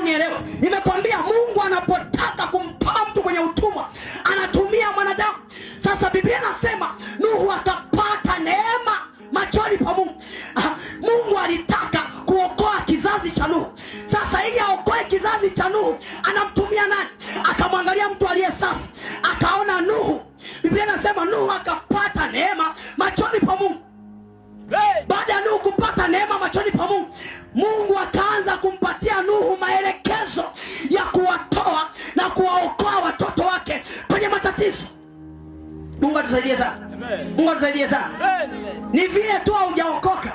nielewe. Nimekwambia Mungu anapotaka kumtoa mtu kwenye utumwa anatumia mwanadamu. Sasa Biblia inasema Nuhu akapata neema machoni pa Mungu. Mungu alitaka kuokoa kizazi cha Nuhu. Sasa ili aokoe kizazi cha Nuhu anamtumia nani? Akamwangalia mtu aliye safi, akaona Nuhu. Biblia inasema Nuhu akapata neema machoni pa Mungu. Baada ya Nuhu kupata neema machoni pa Mungu, Mungu akaanza kumpatia Nuhu maelekezo ya kuwatoa na kuwaokoa watoto wake kwenye matatizo. Mungu atusaidie sana. Mungu atusaidie sana. Ni vile tu hujaokoka,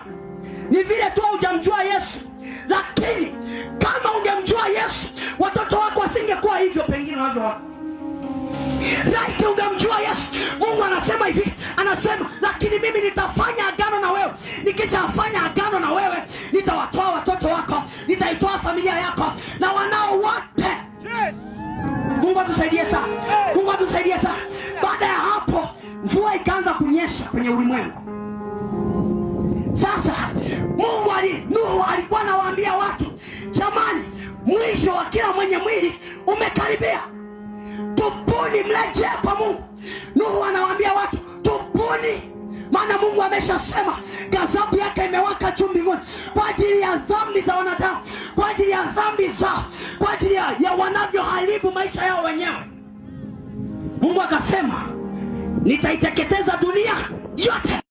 ni vile tu hujamjua Yesu. Lakini kama ungemjua Yesu, watoto wako wasingekuwa hivyo pengine wanavyo. Laiti ungemjua Yesu, Mungu anasema hivi, anasema lakini mimi nitafanya agano na wewe. Nikishafanya agano na wewe, nitawatoa watoto wako, nitaitoa familia yako na wanao wote. Mungu atusaidie sana. Mungu atusaidie sana. Baada ya hapo mvua ikaanza kunyesha kwenye ulimwengu. Sasa Nuhu alikuwa anawaambia watu, jamani, mwisho wa kila mwenye mwili umekaribia. Tubuni, mrejee kwa Mungu. Nuhu anawaambia watu, tubuni, maana Mungu ameshasema ghadhabu yake imewaka juu mbinguni kwa ajili ya dhambi za wanadamu, kwa ajili ya dhambi zao, kwa ajili ya wanavyoharibu maisha yao wenyewe. Mungu akasema nitaiteketeza dunia yote.